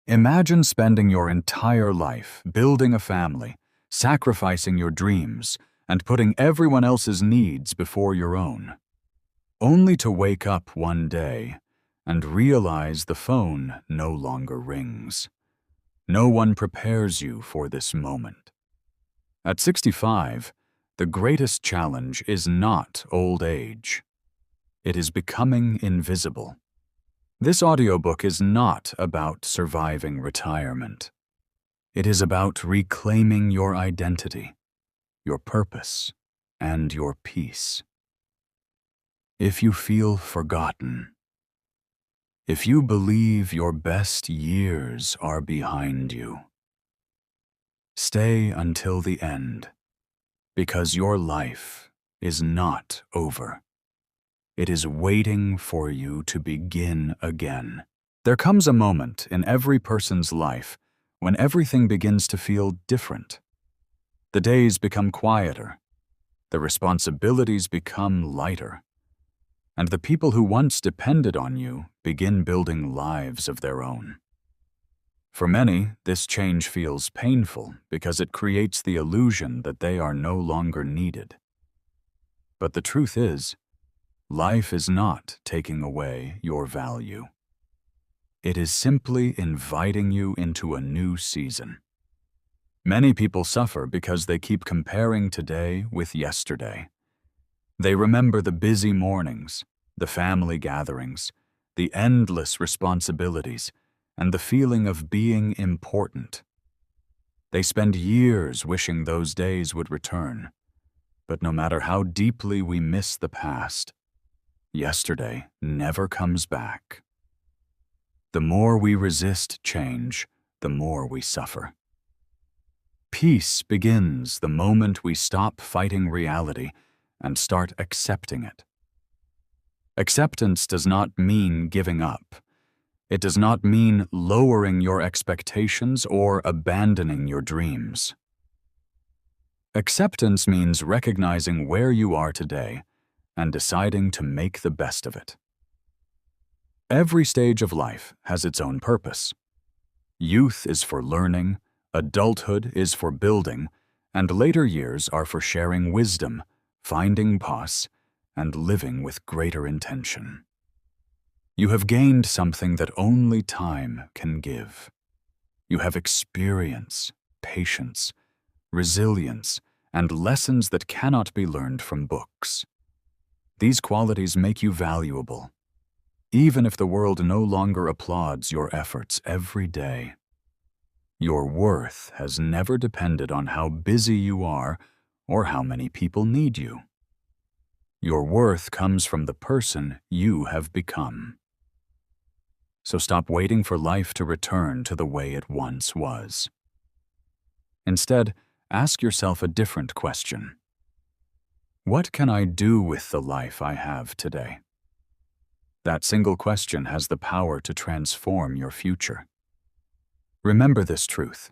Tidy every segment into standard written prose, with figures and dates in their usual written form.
Imagine spending your entire life building a family, sacrificing your dreams, and putting everyone else's needs before your own, only to wake up one day and realize the phone no longer rings. No one prepares you for this moment. At 65, the greatest challenge is not old age. It is becoming invisible. This audiobook is not about surviving retirement. It is about reclaiming your identity, your purpose, and your peace. If you feel forgotten, if you believe your best years are behind you, stay until the end, because your life is not over. It is waiting for you to begin again. There comes a moment in every person's life when everything begins to feel different. The days become quieter, the responsibilities become lighter, and the people who once depended on you begin building lives of their own. For many, this change feels painful because it creates the illusion that they are no longer needed. But the truth is, life is not taking away your value. It is simply inviting you into a new season. Many people suffer because they keep comparing today with yesterday. They remember the busy mornings, the family gatherings, the endless responsibilities, and the feeling of being important. They spend years wishing those days would return. But no matter how deeply we miss the past, yesterday never comes back. The more we resist change, the more we suffer. Peace begins the moment we stop fighting reality and start accepting it. Acceptance does not mean giving up. It does not mean lowering your expectations or abandoning your dreams. Acceptance means recognizing where you are today and deciding to make the best of it. Every stage of life has its own purpose. Youth is for learning, adulthood is for building, and later years are for sharing wisdom, finding peace, and living with greater intention. You have gained something that only time can give. You have experience, patience, resilience, and lessons that cannot be learned from books. These qualities make you valuable, even if the world no longer applauds your efforts every day. Your worth has never depended on how busy you are or how many people need you. Your worth comes from the person you have become. So stop waiting for life to return to the way it once was. Instead, ask yourself a different question. What can I do with the life I have today? That single question has the power to transform your future. Remember this truth.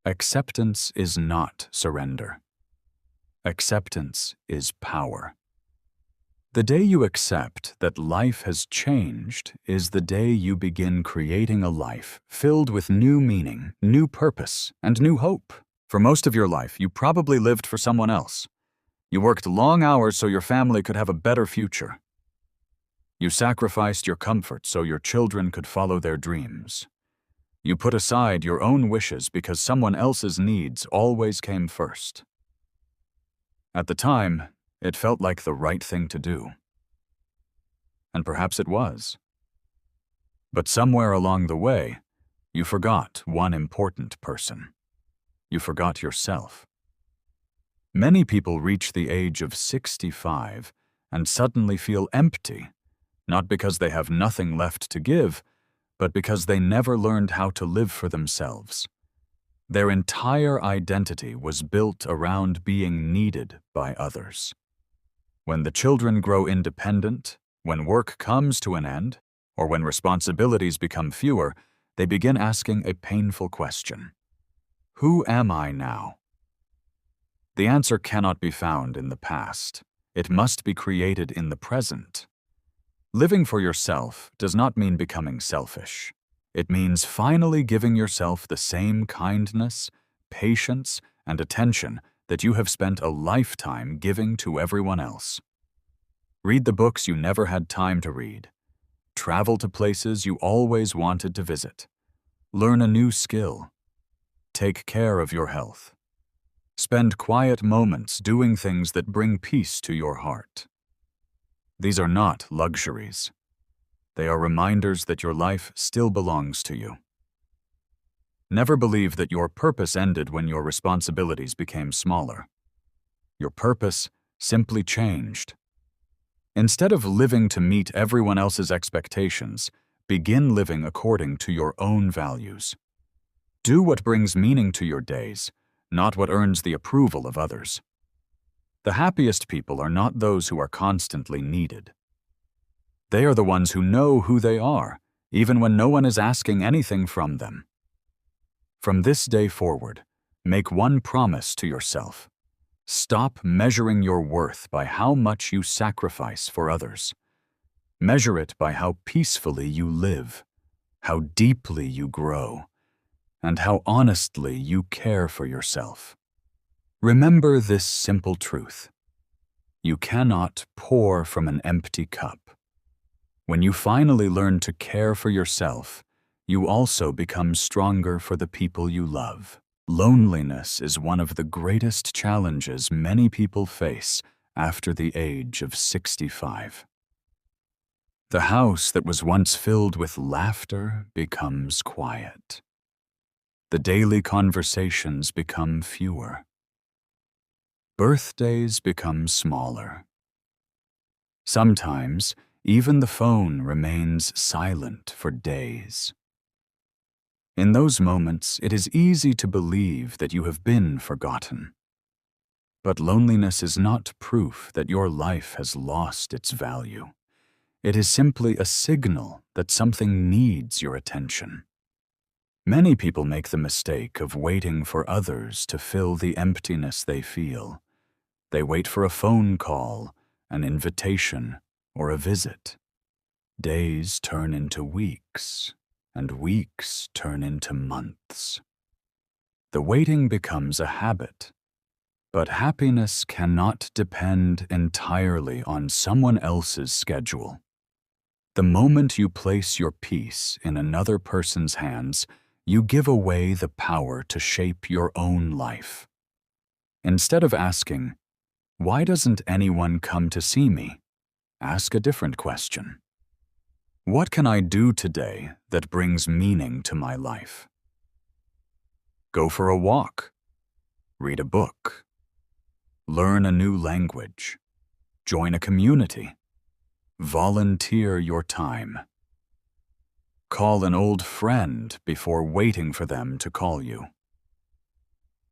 Acceptance is not surrender. Acceptance is power. The day you accept that life has changed is the day you begin creating a life filled with new meaning, new purpose, and new hope. For most of your life, you probably lived for someone else. You worked long hours so your family could have a better future. You sacrificed your comfort so your children could follow their dreams. You put aside your own wishes because someone else's needs always came first. At the time, it felt like the right thing to do. And perhaps it was. But somewhere along the way, you forgot one important person. You forgot yourself. Many people reach the age of 65 and suddenly feel empty, not because they have nothing left to give, but because they never learned how to live for themselves. Their entire identity was built around being needed by others. When the children grow independent, when work comes to an end, or when responsibilities become fewer, they begin asking a painful question. Who am I now? The answer cannot be found in the past. It must be created in the present. Living for yourself does not mean becoming selfish. It means finally giving yourself the same kindness, patience, and attention that you have spent a lifetime giving to everyone else. Read the books you never had time to read. Travel to places you always wanted to visit. Learn a new skill. Take care of your health. Spend quiet moments doing things that bring peace to your heart. These are not luxuries. They are reminders that your life still belongs to you. Never believe that your purpose ended when your responsibilities became smaller. Your purpose simply changed. Instead of living to meet everyone else's expectations, begin living according to your own values. Do what brings meaning to your days, not what earns the approval of others. The happiest people are not those who are constantly needed. They are the ones who know who they are, even when no one is asking anything from them. From this day forward, make one promise to yourself. Stop measuring your worth by how much you sacrifice for others. Measure it by how peacefully you live, how deeply you grow, and how honestly you care for yourself. Remember this simple truth. You cannot pour from an empty cup. When you finally learn to care for yourself, you also become stronger for the people you love. Loneliness is one of the greatest challenges many people face after the age of 65. The house that was once filled with laughter becomes quiet. The daily conversations become fewer. Birthdays become smaller. Sometimes, even the phone remains silent for days. In those moments, it is easy to believe that you have been forgotten. But loneliness is not proof that your life has lost its value. It is simply a signal that something needs your attention. Many people make the mistake of waiting for others to fill the emptiness they feel. They wait for a phone call, an invitation, or a visit. Days turn into weeks, and weeks turn into months. The waiting becomes a habit, but happiness cannot depend entirely on someone else's schedule. The moment you place your peace in another person's hands, you give away the power to shape your own life. Instead of asking, "Why doesn't anyone come to see me?" ask a different question. What can I do today that brings meaning to my life? Go for a walk. Read a book. Learn a new language. Join a community. Volunteer your time. Call an old friend before waiting for them to call you.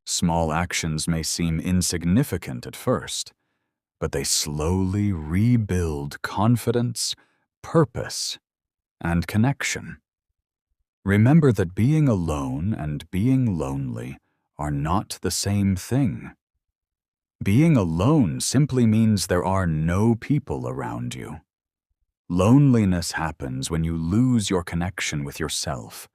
Small actions may seem insignificant at first, but they slowly rebuild confidence, purpose, and connection. Remember that being alone and being lonely are not the same thing. Being alone simply means there are no people around you. Loneliness happens when you lose your connection with yourself.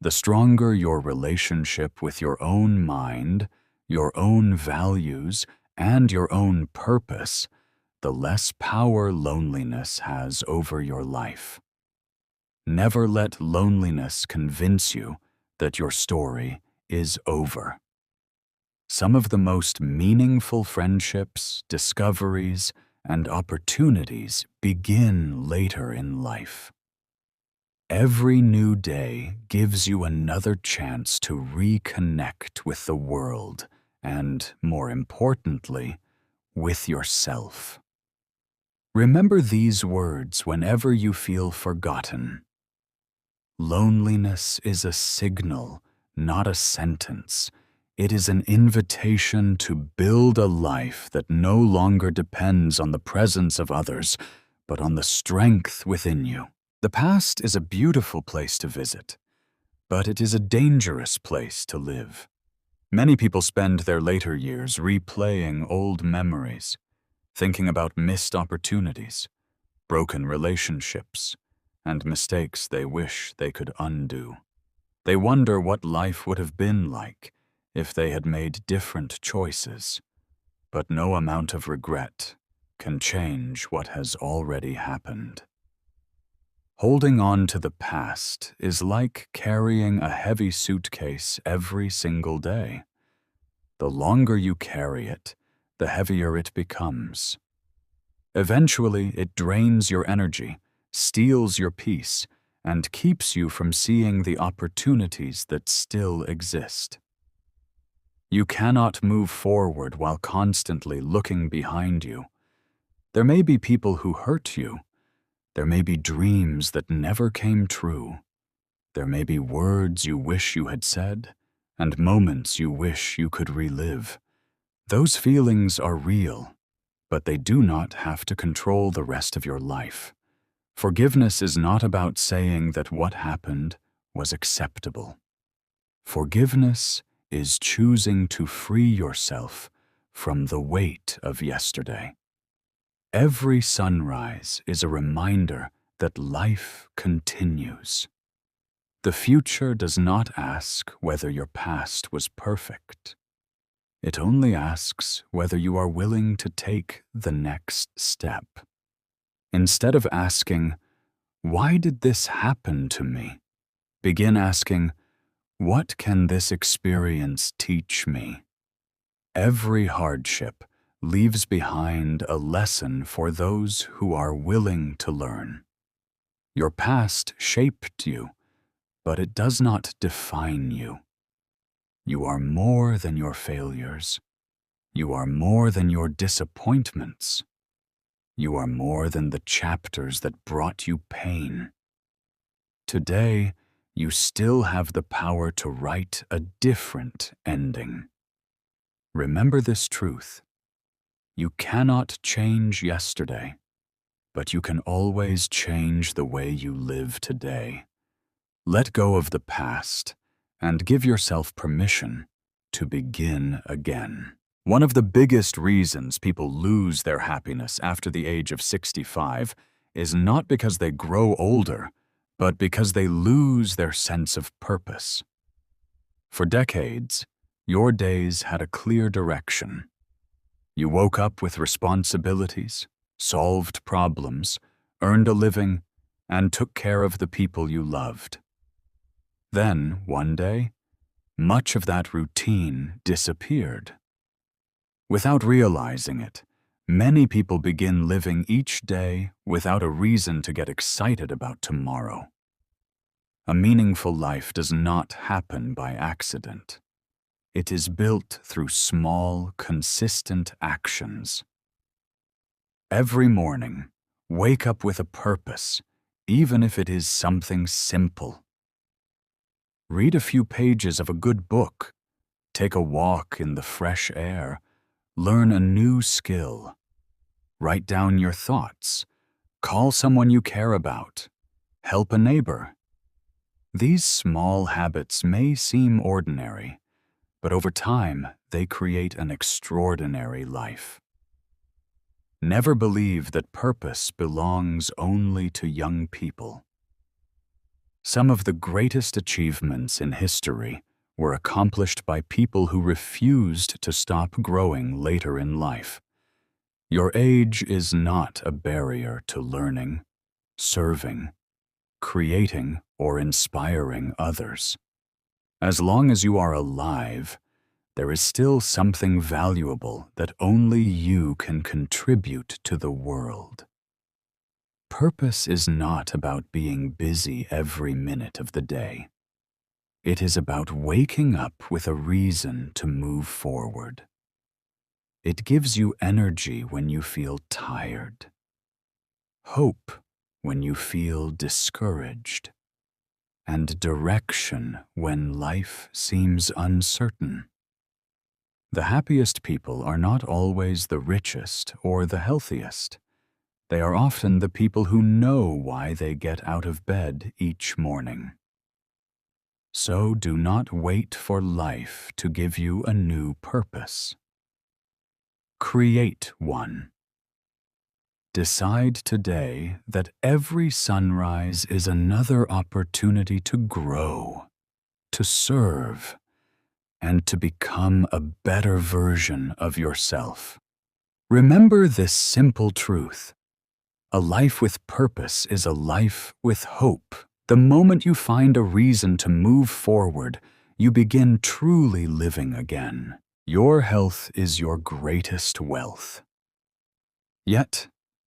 The stronger your relationship with your own mind, your own values, and your own purpose, the less power loneliness has over your life. Never let loneliness convince you that your story is over. Some of the most meaningful friendships, discoveries, and opportunities begin later in life. Every new day gives you another chance to reconnect with the world and, more importantly, with yourself. Remember these words whenever you feel forgotten. Loneliness is a signal, not a sentence. It is an invitation to build a life that no longer depends on the presence of others, but on the strength within you. The past is a beautiful place to visit, but it is a dangerous place to live. Many people spend their later years replaying old memories, thinking about missed opportunities, broken relationships, and mistakes they wish they could undo. They wonder what life would have been like if they had made different choices. But no amount of regret can change what has already happened. Holding on to the past is like carrying a heavy suitcase every single day. The longer you carry it, the heavier it becomes. Eventually, it drains your energy, steals your peace, and keeps you from seeing the opportunities that still exist. You cannot move forward while constantly looking behind you. There may be people who hurt you. There may be dreams that never came true. There may be words you wish you had said, and moments you wish you could relive. Those feelings are real, but they do not have to control the rest of your life. Forgiveness is not about saying that what happened was acceptable. Forgiveness is choosing to free yourself from the weight of yesterday. Every sunrise is a reminder that life continues. The future does not ask whether your past was perfect. It only asks whether you are willing to take the next step. Instead of asking, "Why did this happen to me?" begin asking, "What can this experience teach me?" Every hardship leaves behind a lesson for those who are willing to learn. Your past shaped you, but it does not define you. You are more than your failures. You are more than your disappointments. You are more than the chapters that brought you pain. Today, you still have the power to write a different ending. Remember this truth. You cannot change yesterday, but you can always change the way you live today. Let go of the past and give yourself permission to begin again. One of the biggest reasons people lose their happiness after the age of 65 is not because they grow older, but because they lose their sense of purpose. For decades, your days had a clear direction. You woke up with responsibilities, solved problems, earned a living, and took care of the people you loved. Then, one day, much of that routine disappeared. Without realizing it, many people begin living each day without a reason to get excited about tomorrow. A meaningful life does not happen by accident. It is built through small, consistent actions. Every morning, wake up with a purpose, even if it is something simple. Read a few pages of a good book, take a walk in the fresh air, learn a new skill, write down your thoughts, call someone you care about, help a neighbor. These small habits may seem ordinary, but over time, they create an extraordinary life. Never believe that purpose belongs only to young people. Some of the greatest achievements in history were accomplished by people who refused to stop growing later in life. Your age is not a barrier to learning, serving, creating, or inspiring others. As long as you are alive, there is still something valuable that only you can contribute to the world. Purpose is not about being busy every minute of the day. It is about waking up with a reason to move forward. It gives you energy when you feel tired, hope when you feel discouraged, and direction when life seems uncertain. The happiest people are not always the richest or the healthiest. They are often the people who know why they get out of bed each morning. So do not wait for life to give you a new purpose. Create one. Decide today that every sunrise is another opportunity to grow, to serve, and to become a better version of yourself. Remember this simple truth. A life with purpose is a life with hope. The moment you find a reason to move forward, you begin truly living again. Your health is your greatest wealth. Yet,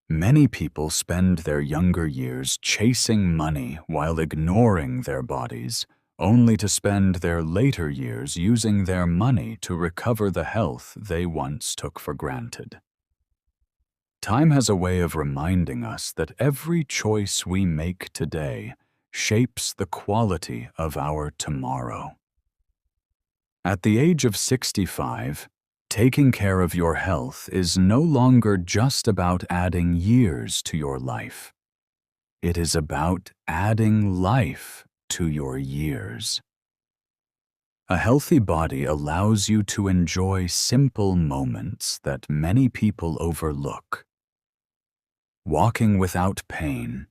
many people spend their younger years chasing money while ignoring their bodies, only to spend their later years using their money to recover the health they once took for granted. Time has a way of reminding us that every choice we make today shapes the quality of our tomorrow. At the age of 65, taking care of your health is no longer just about adding years to your life. It is about adding life to your years. A healthy body allows you to enjoy simple moments that many people overlook. Walking without pain,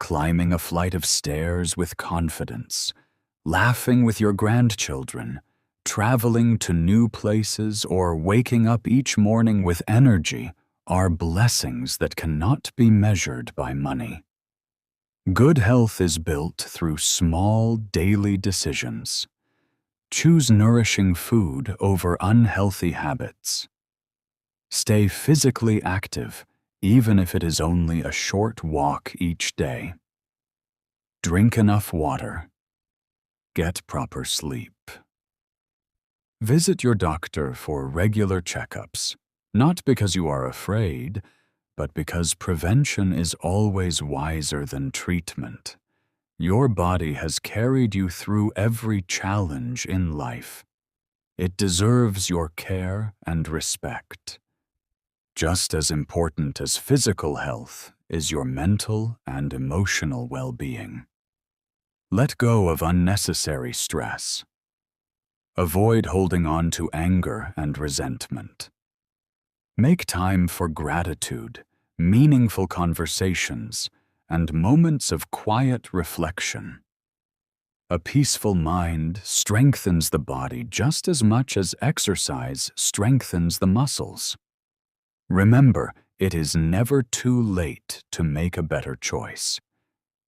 climbing a flight of stairs with confidence, laughing with your grandchildren, traveling to new places, or waking up each morning with energy are blessings that cannot be measured by money. Good health is built through small daily decisions. Choose nourishing food over unhealthy habits. Stay physically active, even if it is only a short walk each day. Drink enough water. Get proper sleep. Visit your doctor for regular checkups, not because you are afraid, but because prevention is always wiser than treatment. Your body has carried you through every challenge in life. It deserves your care and respect. Just as important as physical health is your mental and emotional well-being. Let go of unnecessary stress. Avoid holding on to anger and resentment. Make time for gratitude, meaningful conversations, and moments of quiet reflection. A peaceful mind strengthens the body just as much as exercise strengthens the muscles. Remember, it is never too late to make a better choice.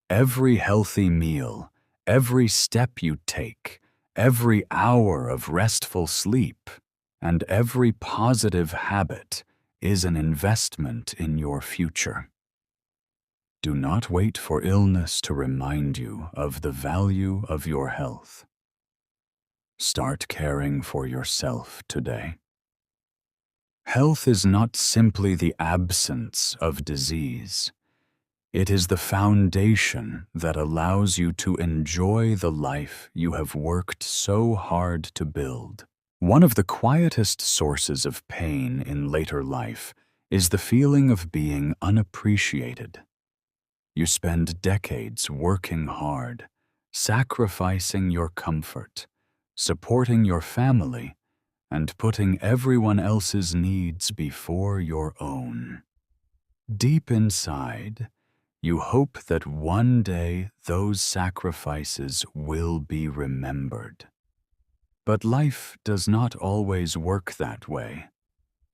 Every healthy meal, every step you take, every hour of restful sleep, and every positive habit is an investment in your future. Do not wait for illness to remind you of the value of your health. Start caring for yourself today. Health is not simply the absence of disease. It is the foundation that allows you to enjoy the life you have worked so hard to build. One of the quietest sources of pain in later life is the feeling of being unappreciated. You spend decades working hard, sacrificing your comfort, supporting your family, and putting everyone else's needs before your own. Deep inside, you hope that one day those sacrifices will be remembered. But life does not always work that way.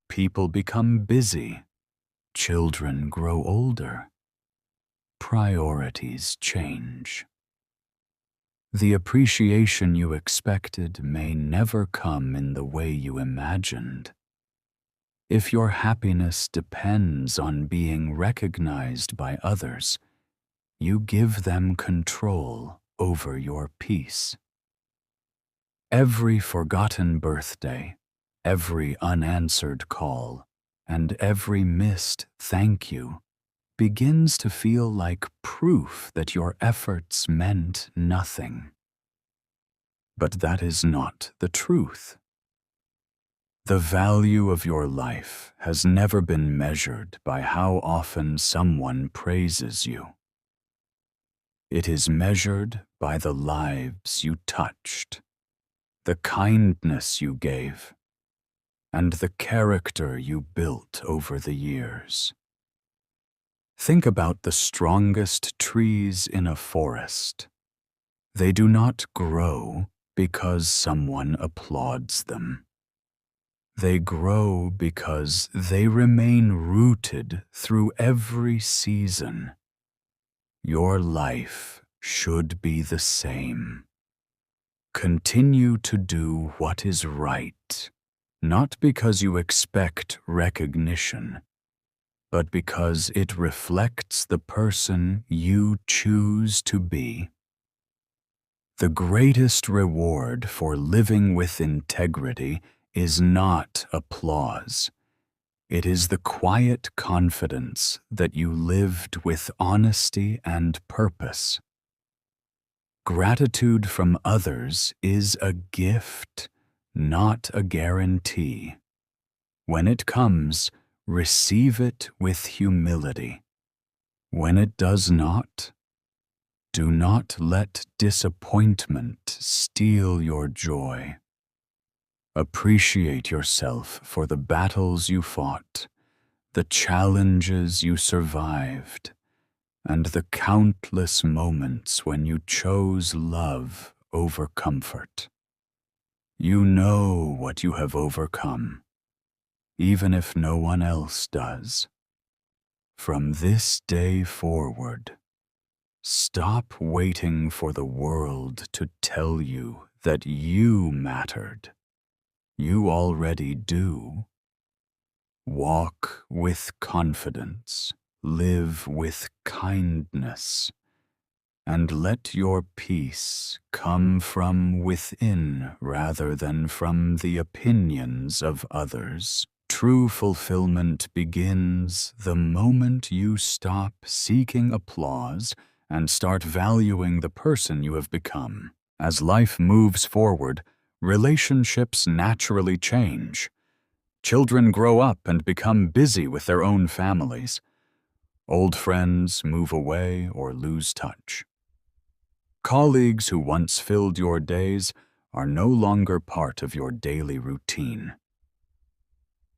People become busy. Children grow older. Priorities change. The appreciation you expected may never come in the way you imagined. If your happiness depends on being recognized by others, you give them control over your peace. Every forgotten birthday, every unanswered call, and every missed thank you begins to feel like proof that your efforts meant nothing. But that is not the truth. The value of your life has never been measured by how often someone praises you. It is measured by the lives you touched, the kindness you gave, and the character you built over the years. Think about the strongest trees in a forest. They do not grow because someone applauds them. They grow because they remain rooted through every season. Your life should be the same. Continue to do what is right, not because you expect recognition, but because it reflects the person you choose to be. The greatest reward for living with integrity is not applause. It is the quiet confidence that you lived with honesty and purpose. Gratitude from others is a gift, not a guarantee. When it comes, receive it with humility. When it does not, do not let disappointment steal your joy. Appreciate yourself for the battles you fought, the challenges you survived, and the countless moments when you chose love over comfort. You know what you have overcome, even if no one else does. From this day forward, stop waiting for the world to tell you that you mattered. You already do. Walk with confidence, live with kindness, and let your peace come from within rather than from the opinions of others. True fulfillment begins the moment you stop seeking applause and start valuing the person you have become. As life moves forward, relationships naturally change. Children grow up and become busy with their own families. Old friends move away or lose touch. Colleagues who once filled your days are no longer part of your daily routine.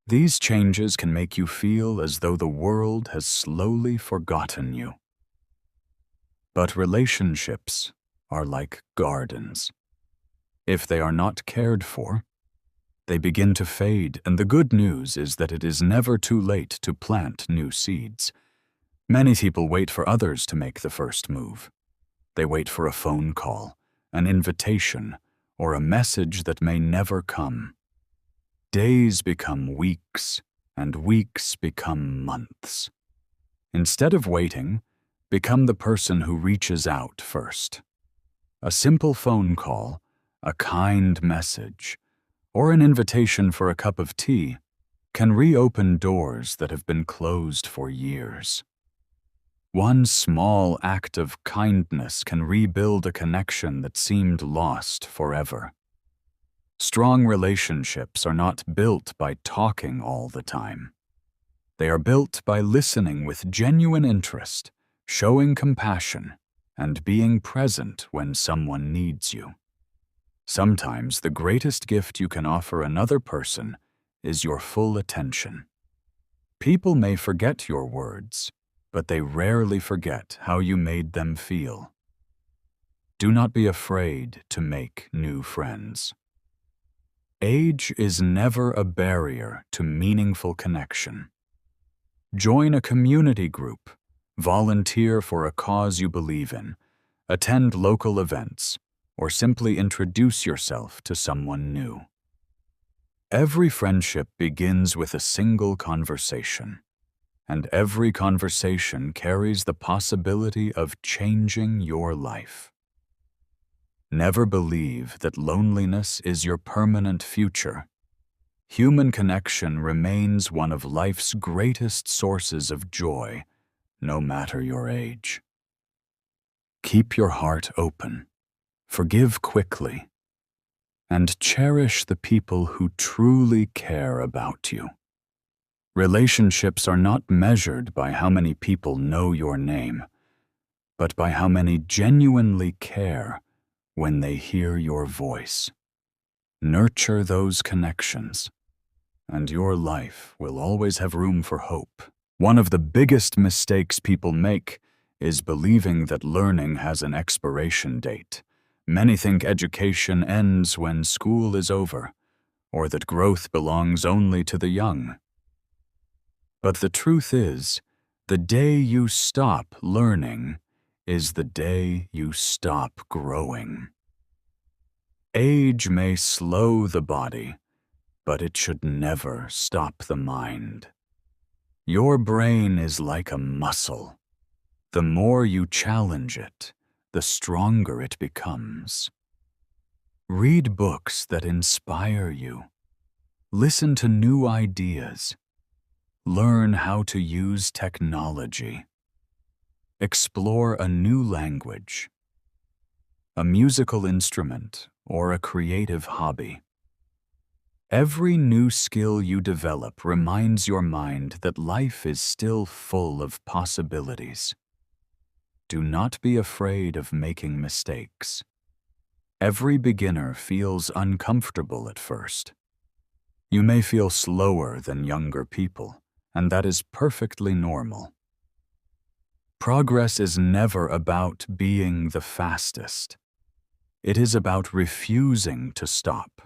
These changes can make you feel as though the world has slowly forgotten you. But relationships are like gardens. If they are not cared for, they begin to fade, and the good news is that it is never too late to plant new seeds. Many people wait for others to make the first move. They wait for a phone call, an invitation, or a message that may never come. Days become weeks, and weeks become months. Instead of waiting, become the person who reaches out first. A simple phone call, a kind message, or an invitation for a cup of tea can reopen doors that have been closed for years. One small act of kindness can rebuild a connection that seemed lost forever. Strong relationships are not built by talking all the time. They are built by listening with genuine interest, showing compassion, and being present when someone needs you. Sometimes the greatest gift you can offer another person is your full attention. People may forget your words, but they rarely forget how you made them feel. Do not be afraid to make new friends. Age is never a barrier to meaningful connection. Join a community group, volunteer for a cause you believe in, attend local events, or simply introduce yourself to someone new. Every friendship begins with a single conversation, and every conversation carries the possibility of changing your life. Never believe that loneliness is your permanent future. Human connection remains one of life's greatest sources of joy, no matter your age. Keep your heart open, forgive quickly, and cherish the people who truly care about you. Relationships are not measured by how many people know your name, but by how many genuinely care when they hear your voice. Nurture those connections, and your life will always have room for hope One of the biggest mistakes people make is believing that learning has an expiration date. Many think education ends when school is over, or that growth belongs only to the young. But the truth is, the day you stop learning is the day you stop growing. Age may slow the body, but it should never stop the mind. Your brain is like a muscle. The more you challenge it, the stronger it becomes. Read books that inspire you. Listen to new ideas. Learn how to use technology. Explore a new language, a musical instrument, or a creative hobby. Every new skill you develop reminds your mind that life is still full of possibilities. Do not be afraid of making mistakes. Every beginner feels uncomfortable at first. You may feel slower than younger people, and that is perfectly normal. Progress is never about being the fastest. It is about refusing to stop.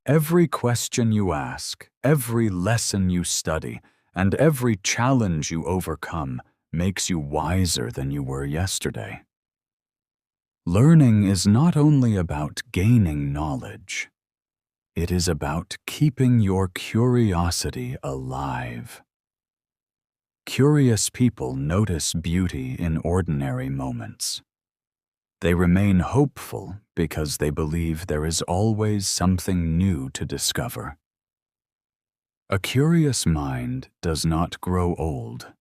Every question you ask, every lesson you study, and every challenge you overcome makes you wiser than you were yesterday. Learning is not only about gaining knowledge. It is about keeping your curiosity alive. Curious people notice beauty in ordinary moments. They remain hopeful because they believe there is always something new to discover. A curious mind does not grow old.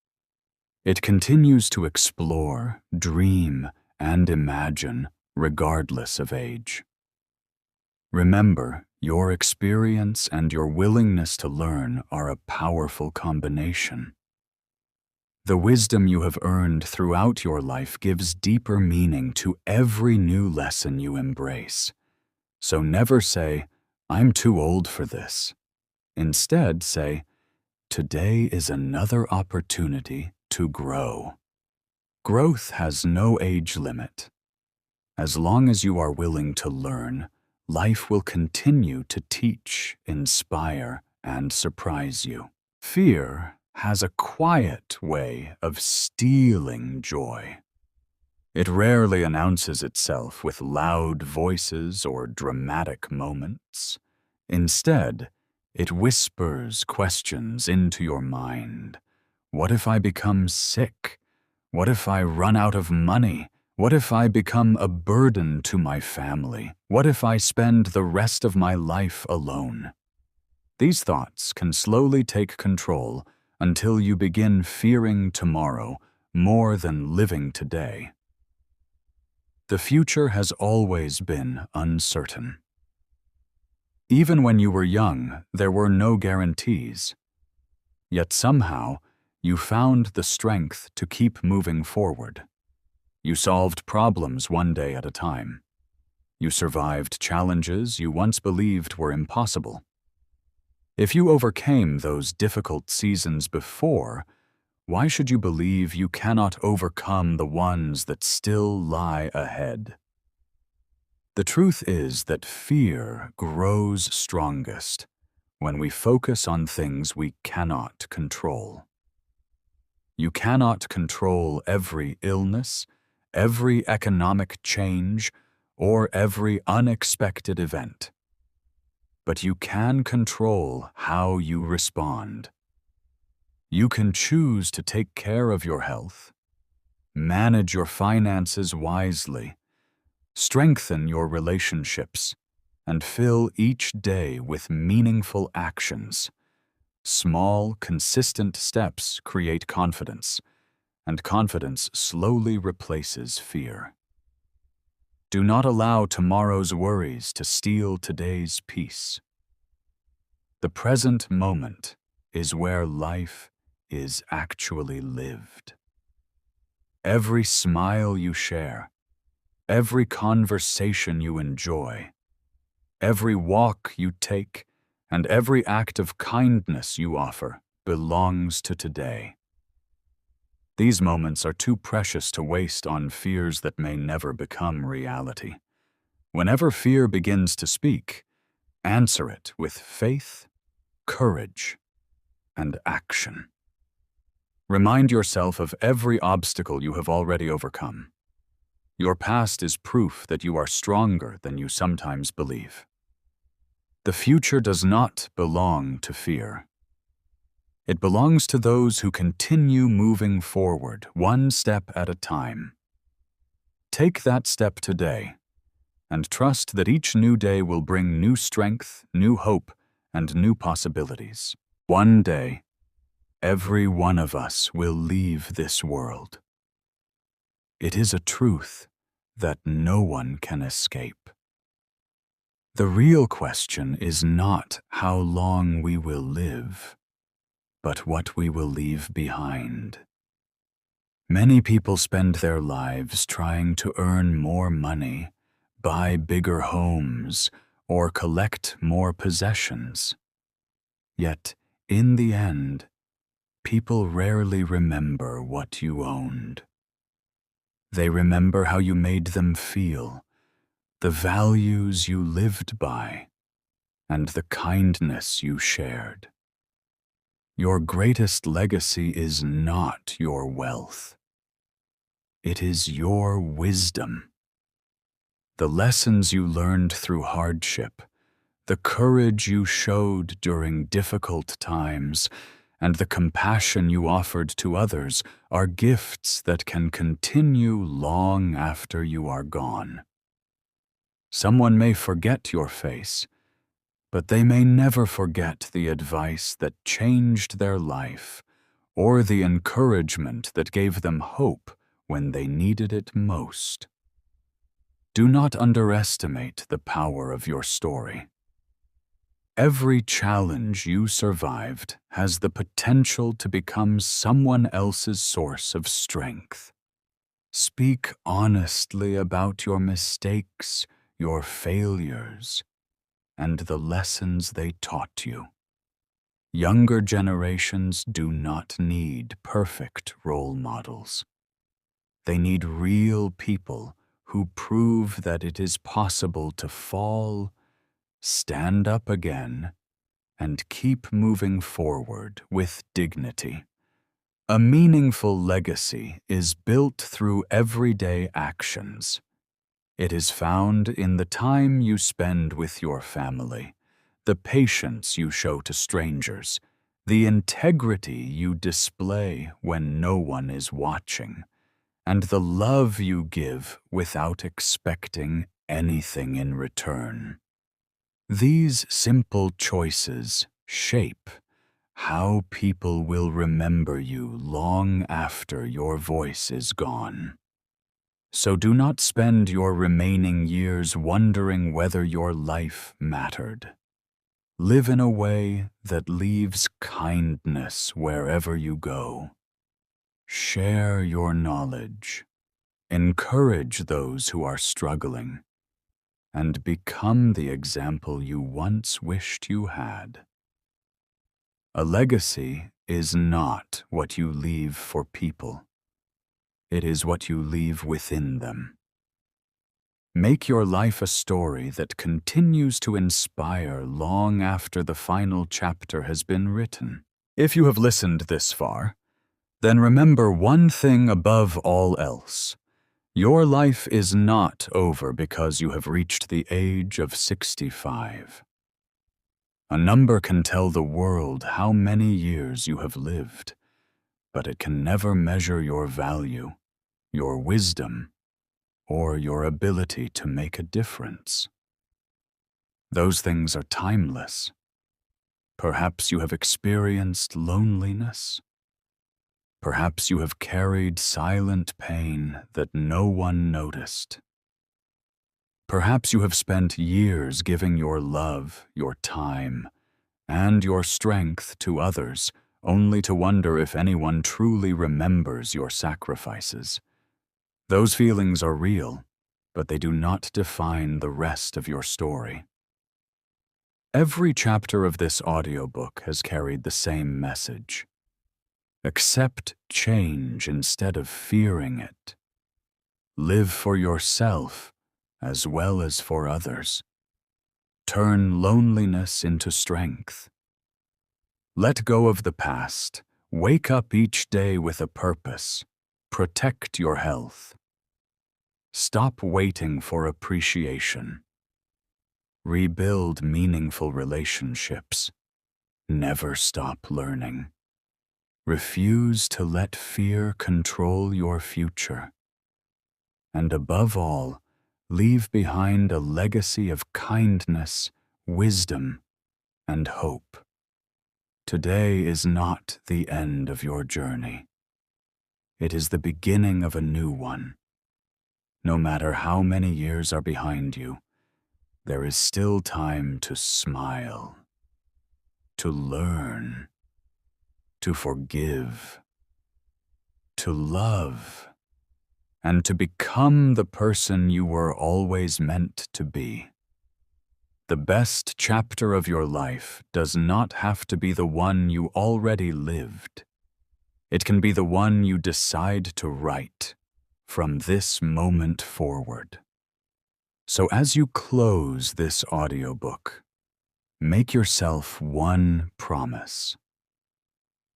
It continues to explore, dream, and imagine regardless of age. Remember, your experience and your willingness to learn are a powerful combination. The wisdom you have earned throughout your life gives deeper meaning to every new lesson you embrace. So never say, "I'm too old for this." Instead, say, "Today is another opportunity to grow." Growth has no age limit. As long as you are willing to learn, life will continue to teach, inspire, and surprise you. Fear has a quiet way of stealing joy. It rarely announces itself with loud voices or dramatic moments. Instead, it whispers questions into your mind. What if I become sick? What if I run out of money? What if I become a burden to my family? What if I spend the rest of my life alone? These thoughts can slowly take control until you begin fearing tomorrow more than living today. The future has always been uncertain. Even when you were young, there were no guarantees. Yet somehow, you found the strength to keep moving forward. You solved problems one day at a time. You survived challenges you once believed were impossible. If you overcame those difficult seasons before, why should you believe you cannot overcome the ones that still lie ahead? The truth is that fear grows strongest when we focus on things we cannot control. You cannot control every illness, every economic change, or every unexpected event. But you can control how you respond. You can choose to take care of your health, manage your finances wisely, strengthen your relationships, and fill each day with meaningful actions. Small, consistent steps create confidence, and confidence slowly replaces fear. Do not allow tomorrow's worries to steal today's peace. The present moment is where life is actually lived. Every smile you share, every conversation you enjoy, every walk you take, and every act of kindness you offer belongs to today. These moments are too precious to waste on fears that may never become reality. Whenever fear begins to speak, answer it with faith, courage, and action. Remind yourself of every obstacle you have already overcome. Your past is proof that you are stronger than you sometimes believe. The future does not belong to fear. It belongs to those who continue moving forward, one step at a time. Take that step today, and trust that each new day will bring new strength, new hope, and new possibilities. One day, every one of us will leave this world. It is a truth that no one can escape. The real question is not how long we will live, but what we will leave behind. Many people spend their lives trying to earn more money, buy bigger homes, or collect more possessions. Yet, in the end, people rarely remember what you owned. They remember how you made them feel, the values you lived by, and the kindness you shared. Your greatest legacy is not your wealth. It is your wisdom. The lessons you learned through hardship, the courage you showed during difficult times, and the compassion you offered to others are gifts that can continue long after you are gone. Someone may forget your face, but they may never forget the advice that changed their life or the encouragement that gave them hope when they needed it most. Do not underestimate the power of your story. Every challenge you survived has the potential to become someone else's source of strength. Speak honestly about your mistakes, your failures, and the lessons they taught you. Younger generations do not need perfect role models. They need real people who prove that it is possible to fall, stand up again, and keep moving forward with dignity. A meaningful legacy is built through everyday actions. It is found in the time you spend with your family, the patience you show to strangers, the integrity you display when no one is watching, and the love you give without expecting anything in return. These simple choices shape how people will remember you long after your voice is gone. So do not spend your remaining years wondering whether your life mattered. Live in a way that leaves kindness wherever you go. Share your knowledge. Encourage those who are struggling, and become the example you once wished you had. A legacy is not what you leave for people. It is what you leave within them. Make your life a story that continues to inspire long after the final chapter has been written. If you have listened this far, then remember one thing above all else. Your life is not over because you have reached the age of 65. A number can tell the world how many years you have lived, but it can never measure your value, your wisdom, or your ability to make a difference. Those things are timeless. Perhaps you have experienced loneliness. Perhaps you have carried silent pain that no one noticed. Perhaps you have spent years giving your love, your time, and your strength to others, only to wonder if anyone truly remembers your sacrifices. Those feelings are real, but they do not define the rest of your story. Every chapter of this audiobook has carried the same message. Accept change instead of fearing it. Live for yourself as well as for others. Turn loneliness into strength. Let go of the past. Wake up each day with a purpose. Protect your health. Stop waiting for appreciation. Rebuild meaningful relationships. Never stop learning. Refuse to let fear control your future. And above all, leave behind a legacy of kindness, wisdom, and hope. Today is not the end of your journey. It is the beginning of a new one. No matter how many years are behind you, there is still time to smile, to learn, to forgive, to love, and to become the person you were always meant to be. The best chapter of your life does not have to be the one you already lived. It can be the one you decide to write from this moment forward. So as you close this audiobook, make yourself one promise.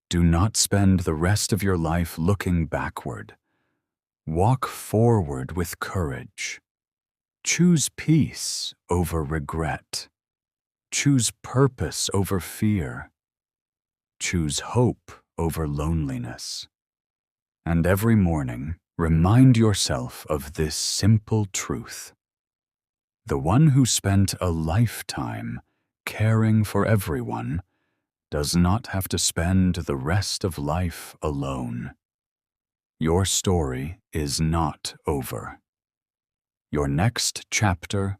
Do not spend the rest of your life looking backward. Walk forward with courage. Choose peace over regret. Choose purpose over fear. Choose hope over loneliness. And every morning, remind yourself of this simple truth. The one who spent a lifetime caring for everyone does not have to spend the rest of life alone. Your story is not over. Your next chapter